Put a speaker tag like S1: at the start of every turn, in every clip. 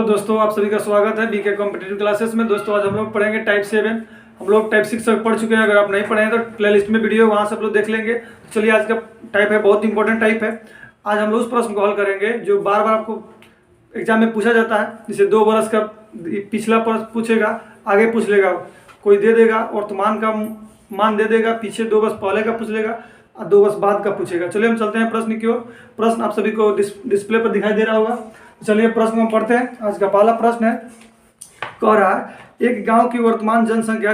S1: तो दोस्तों आप सभी का स्वागत है बीके कॉम्पिटिटिव क्लासेस में। दोस्तों आज हम लोग पढ़ेंगे टाइप 7। हम लोग टाइप 6 तक पढ़ चुके हैं। अगर आप नहीं पढ़े हैं तो प्ले लिस्ट में वीडियो वहाँ से आप लोग देख लेंगे। तो चलिए आज का टाइप है बहुत इंपॉर्टेंट टाइप है। आज हम लोग उस प्रश्न को हल करेंगे जो बार बार आपको एग्जाम में पूछा जाता है। जैसे 2 बरस का पिछला प्रश्न पूछेगा, आगे पूछ लेगा, कोई दे देगा वर्तमान का मान दे देगा, पीछे 2 वर्ष पहले का पूछ लेगा और 2 वर्ष बाद का पूछेगा। चलिए हम चलते हैं प्रश्न की ओर। प्रश्न आप सभी को डिस्प्ले पर दिखाई दे रहा होगा। चलिए प्रश्न हम पढ़ते हैं। आज का पहला प्रश्न है, कह रहा है एक गांव की वर्तमान जनसंख्या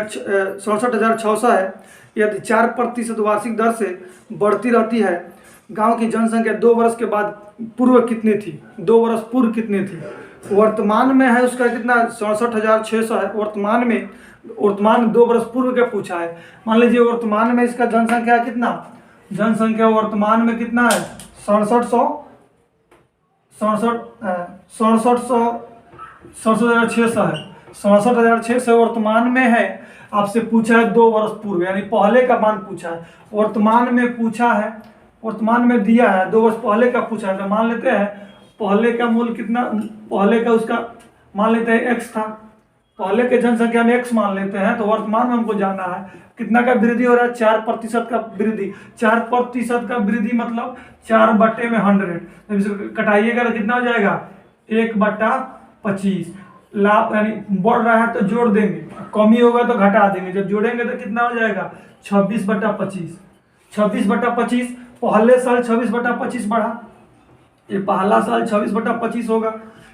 S1: 67,600 है। यदि 4% वार्षिक दर से बढ़ती रहती है, गांव की जनसंख्या 2 वर्ष के बाद पूर्व कितनी थी? 2 वर्ष पूर्व कितनी थी? वर्तमान में है उसका कितना? 67,600 है। वर्तमान 2 वर्ष पूर्व का पूछा है। मान लीजिए वर्तमान में इसका जनसंख्या कितना? जनसंख्या वर्तमान में कितना है? 67,600 है। 67,600 वर्तमान में है। आपसे पूछा है 2 वर्ष पूर्व, यानी पहले का मान पूछा है। वर्तमान में पूछा है, वर्तमान में दिया है, 2 वर्ष पहले का पूछा है। तो मान लेते हैं पहले का मूल कितना, पहले का उसका मान लेते हैं x था। पहले के जनसंख्या में x मान लेते हैं। तो वर्तमान में हमको जाना है कितना का वृद्धि हो रहा है? 4% का वृद्धि। 4% का वृद्धि मतलब 4/100। जब इसको कटाइएगा तो कितना हो जाएगा? 1/25। लाभ यानी बढ़ रहा है तो जोड़ देंगे, कमी होगा तो घटा देंगे। जब जोड़ेंगे तो कितना हो जाएगा? 26/25। 26/25। पहले साल 26/25 बढ़ा, ये पहला साल 26/25 होगा।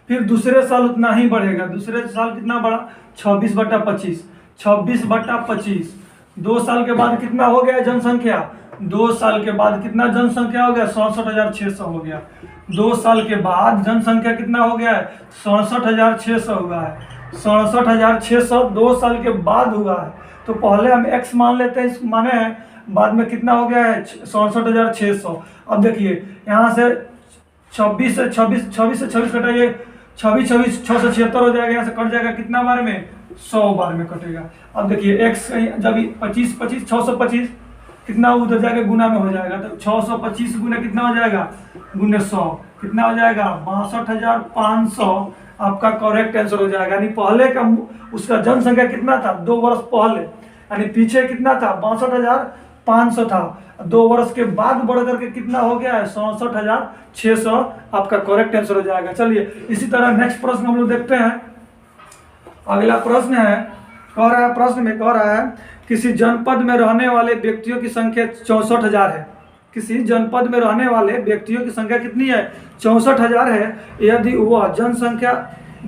S1: फिर दूसरे साल उतना ही बढ़ेगा। दूसरे साल कितना बढ़ा? 26/25। 26/25। 2 साल के बाद कितना हो गया जनसंख्या? 2 साल के बाद कितना जनसंख्या हो गया? 67,600 हो गया। 2 साल के बाद जनसंख्या कितना हो गया है? 67,600 हुआ है। 67,600 2 साल के बाद हुआ है। तो पहले हम x मान लेते हैं, इस माने हैं, बाद में कितना हो गया है? 67,600। अब देखिए यहाँ से 26 से 26 कटाइए, 26 676 हो जाएगा। यहाँ से कट जाएगा कितना बार में? 100 बार में कटेगा। अब देखिए x जब 25 25 625 कितना उधर जाके गुना में हो जाएगा। तो 625 गुना कितना हो जाएगा? गुने 100 कितना हो जाएगा? 62,500 आपका करेक्ट आंसर हो जाएगा। यानी पहले का उसका जनसंख्या कितना था? 2 वर्ष पहले, यानी पीछे कितना था? 62,500 था। 2 वर्ष के बाद बढ़ करके कितना हो गया है? 67,600 आपका करेक्ट आंसर हो जाएगा। चलिए इसी तरह नेक्स्ट प्रश्न हम लोग देखते हैं। अगला प्रश्न है, प्रश्न में कह रहा है किसी जनपद में रहने वाले व्यक्तियों की संख्या 64,000 है। किसी जनपद में रहने वाले व्यक्तियों की संख्या कितनी है? 64,000 है। यदि वह जनसंख्या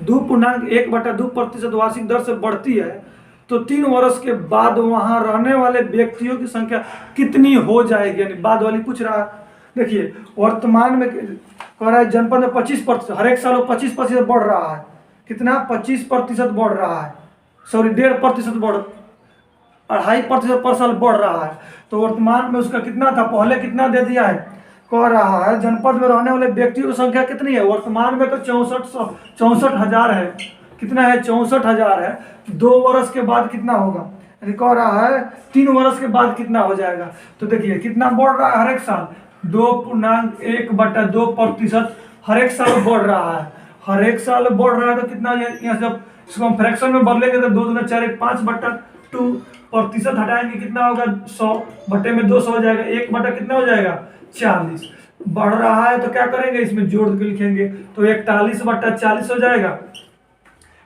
S1: 2.1/2% वार्षिक दर से बढ़ती है तो 3 वर्ष के बाद वहां रहने वाले व्यक्तियों की संख्या कितनी हो जाएगी? यानी बाद वाली पूछ रहा है। देखिए वर्तमान में कह रहा है जनपद में 25%, हर एक साल 25% बढ़ रहा है। कितना? 25% बढ़ रहा है। सॉरी 1.5% बढ़, 2.5% पर साल बढ़ रहा है। तो वर्तमान में उसका कितना था? पहले कितना दे दिया है? कह रहा है जनपद में रहने वाले व्यक्तियों की संख्या कितनी है? वर्तमान में तो 64,000 है। कितना है? 64,000 है। 2 वर्ष के बाद कितना होगा? यानी कह रहा है 3 वर्ष के बाद कितना हो जाएगा? तो देखिए कितना बढ़ रहा है हर एक साल? 2.1/2% हर एक साल बढ़ रहा है। हर एक साल बढ़ रहा है तो कितना? यहाँ जब इसको हम फ्रैक्शन में बदलेंगे तो 2 दूना 4 5/2% हटाएंगे कितना होगा? 100 बटे में 200 हो जाएगा। 1 बटा कितना हो जाएगा? 40। बढ़ रहा है तो क्या करेंगे? इसमें जोड़ के लिखेंगे तो 41/40 हो जाएगा।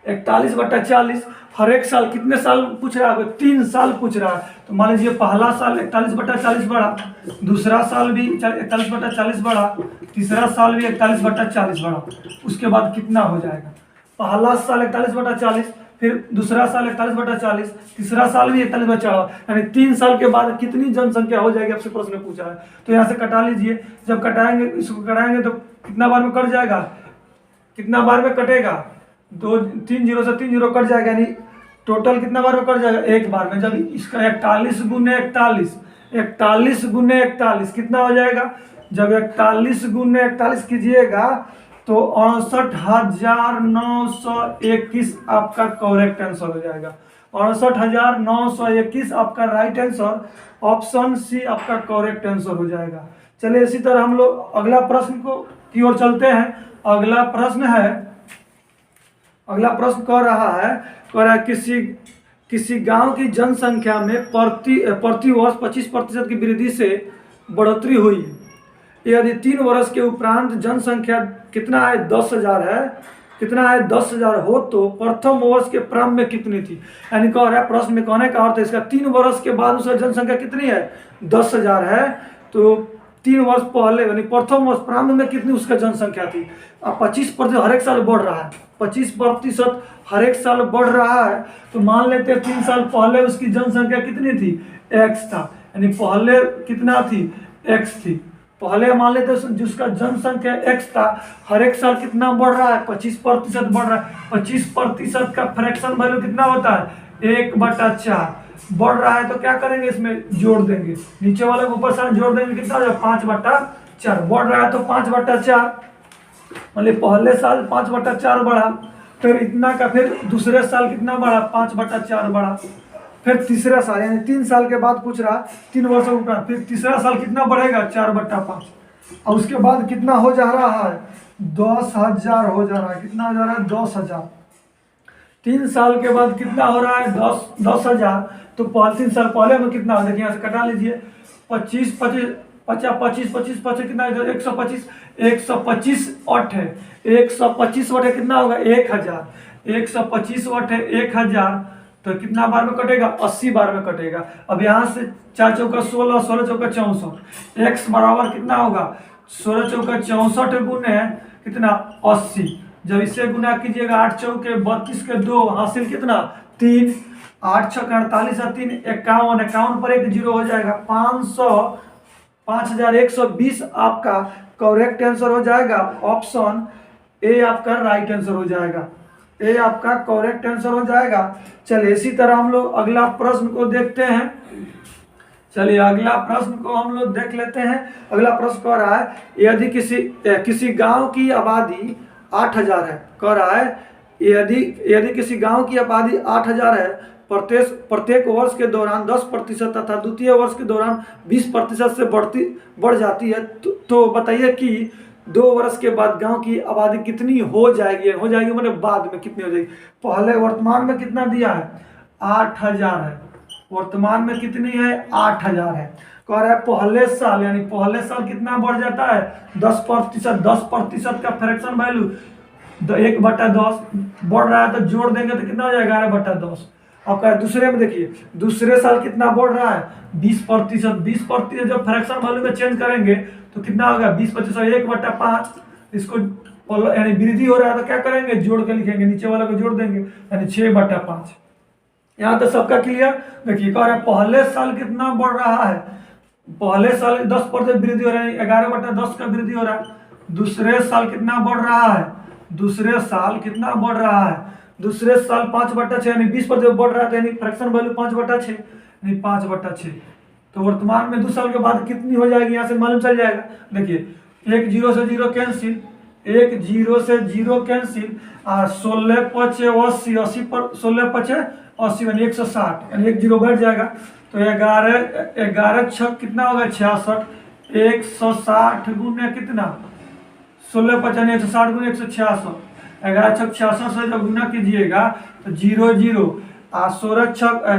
S1: 41/40 हर एक साल कितने साल पूछ रहा है? 3 साल पूछ रहा है। तो मान लीजिए पहला साल 41/40 बढ़ा, दूसरा साल भी 41/40 बढ़ा, तीसरा साल भी 41/40 बढ़ा। उसके बाद कितना हो जाएगा? पहला साल 41/40, फिर दूसरा साल 41/40, तीसरा साल भी 41/40, यानी 3 साल के बाद कितनी जनसंख्या हो जाएगी? आपसे प्रश्न पूछा है। तो यहाँ से कटा लीजिए। जब कटाएंगे, इसको कटाएंगे तो कितना बार में कट जाएगा? कितना बार में कटेगा? 3 0 से 3 0 कट जाएगा। यानी टोटल कितना बार में कट जाएगा? 1 बार में। जब इसका 41 गुने 41 कितना हो जाएगा? जब 41 गुने 41 कीजिएगा तो 68,921 आपका करेक्ट आंसर हो जाएगा। 68,921 आपका राइट आंसर, ऑप्शन सी आपका करेक्ट आंसर हो जाएगा। चलिए इसी तरह हम लोग अगला प्रश्न की ओर चलते हैं। अगला प्रश्न है, अगला प्रश्न कह रहा है किसी गांव की जनसंख्या में प्रति वर्ष 25% की वृद्धि से बढ़ोतरी हुई। यदि 3 वर्ष के उपरांत जनसंख्या कितना है 10,000 है, कितना है 10,000 हो तो प्रथम वर्ष के प्रारंभ में कितनी थी। यानी कह रहा है प्रश्न में कहने का अर्थ है इसका 3 वर्ष के बाद उसका जनसंख्या कितनी है 10,000 है, तो 3 वर्ष पहले यानी प्रथम वर्ष प्रारंभ में कितनी उसका जनसंख्या थी। अब 25% हर एक साल बढ़ रहा है, 25% हर एक साल बढ़ रहा है, तो मान लेते हैं 3 साल पहले उसकी जनसंख्या कितनी थी x था, यानी पहले कितना थी x थी। पहले मान लेते हैं जिसका जनसंख्या x था, हर एक साल कितना बढ़ रहा है 25% बढ़ रहा है। 25% का फ्रैक्शन वैल्यू कितना होता है 1/4 बढ़ रहा है, तो क्या करेंगे इसमें जोड़ देंगे, नीचे वाले को ऊपर साल जोड़ देंगे, कितना हो जाएगा 5/4 बढ़ रहा है, तो 5/4 मतलब पहले साल 5/4 बढ़ा, फिर इतना का फिर दूसरे साल कितना बढ़ा 5/4 बढ़ा, फिर तीसरा साल यानी 3 साल के बाद पूछ रहा 3 वर्षों के उपरांत फिर तीसरा साल कितना बढ़ेगा 4/5 और उसके बाद कितना हो जा रहा है 10,000 हो जा रहा है। कितना हो जा रहा है 10,000। 3 साल के बाद कितना हो रहा है 10,000, तो 3 साल पहले में कितना हो, देखिए यहाँ से कटा लीजिए 25 कितना 125 8 है, 125 बटे कितना होगा 1,000, 125 बटे 1,000 तो कितना बार में कटेगा 80 बार में कटेगा। अब यहाँ से 4 चौका 16, 16 चौका 64, x बराबर कितना होगा 16 चौका 64 गुने कितना 80। जब इसे गुना कीजिएगा 8 चौके 32 के 2 हासिल कितना 3, 8 छक्का 48 और 3 51, 51 पर 1 जीरो हो जाएगा 5120 आपका करेक्ट आंसर हो जाएगा। ऑप्शन ए आपका राइट आंसर हो जाएगा, ए आपका करेक्ट आंसर हो जाएगा। चलिए इसी तरह हम लोग अगला प्रश्न को देखते हैं। चलिए अगला प्रश्न को हम लोग देख लेते हैं। अगला प्रश्न कह रहा है यदि किसी गांव की आबादी 8,000 है, कह रहा है यदि किसी गांव की आबादी 8,000 है, प्रत्येक वर्ष के दौरान 10% तथा द्वितीय वर्ष के दौरान 20% से बढ़ जाती है, तो बताइए कि 2 वर्ष के बाद गांव की आबादी कितनी हो जाएगी मतलब बाद में कितनी हो जाएगी। पहले वर्तमान में कितना दिया है 8,000 है, वर्तमान में कितनी है 8,000 है। कह रहा है पहले साल यानी पहले साल कितना बढ़ जाता है 10% का फ्रैक्शन वैल्यू 1/10 बढ़ रहा है, तो जोड़ देंगे तो कितना हो जाएगा 11/10। अब कह दूसरे में देखिए दूसरे साल कितना बढ़ रहा है 20%, जब फ्रैक्शन वैल्यू में चेंज करेंगे तो कितना होगा 20% 1/5, इसको यानी वृद्धि हो रहा है तो क्या करेंगे जोड़ के लिखेंगे, नीचे वाला को जोड़ देंगे यानी 6/5। यहाँ तो सबका क्लियर। देखिए कह रहा है पहले साल कितना बढ़ रहा है, पहले साल 10% वृद्धि हो रहा है, 11/10 का वृद्धि हो रहा है। दूसरे साल कितना बढ़ रहा है, दूसरे साल कितना बढ़ रहा है, दूसरे साल 5/6 यानी 20% बढ़ रहा है, यानी फ्रैक्शन वैल्यू 5/6 यानी 5/6। तो वर्तमान में 2 साल के बाद कितनी हो जाएगी यहाँ से मालूम चल जाएगा। देखिए 1 0 से 0 कैंसिल, 1 0 से 0 कैंसिल, और 16×5 80, 80 पर 16×5 80 यानी 160 यानी 1 0 बढ़ जाएगा। तो 11 6 कितना होगा 66, 160 गुने कितना 16×5 यानी 160 गुने 166, 11 6 66 से जब गुना कीजिएगा तो 0 0 और 16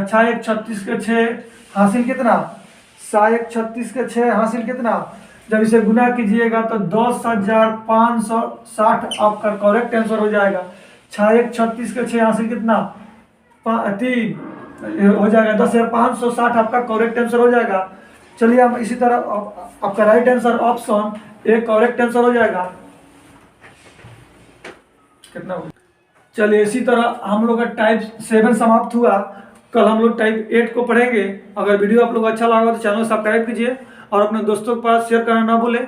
S1: 6 1 36 के 6 हासिल कितना 1 36 के 6 हासिल कितना, जब इसे गुना कीजिएगा तो 10,560 आपका करेक्ट आंसर हो जाएगा। 6 1 36 के 6 हासिल कितना 3 हो जाएगा 10,560 आपका करेक्ट आंसर हो जाएगा। चलिए हम इसी तरह आपका right answer option A correct answer हो जाएगा। कितना हो? चलिए इसी तरह हम लोग का टाइप 7 समाप्त हुआ। कल हम लोग टाइप 8 को पढ़ेंगे। अगर वीडियो आप लोग अच्छा लगा तो चैनल सब्सक्राइब कीजिए और अपने दोस्तों के पास शेयर करना ना भूलें।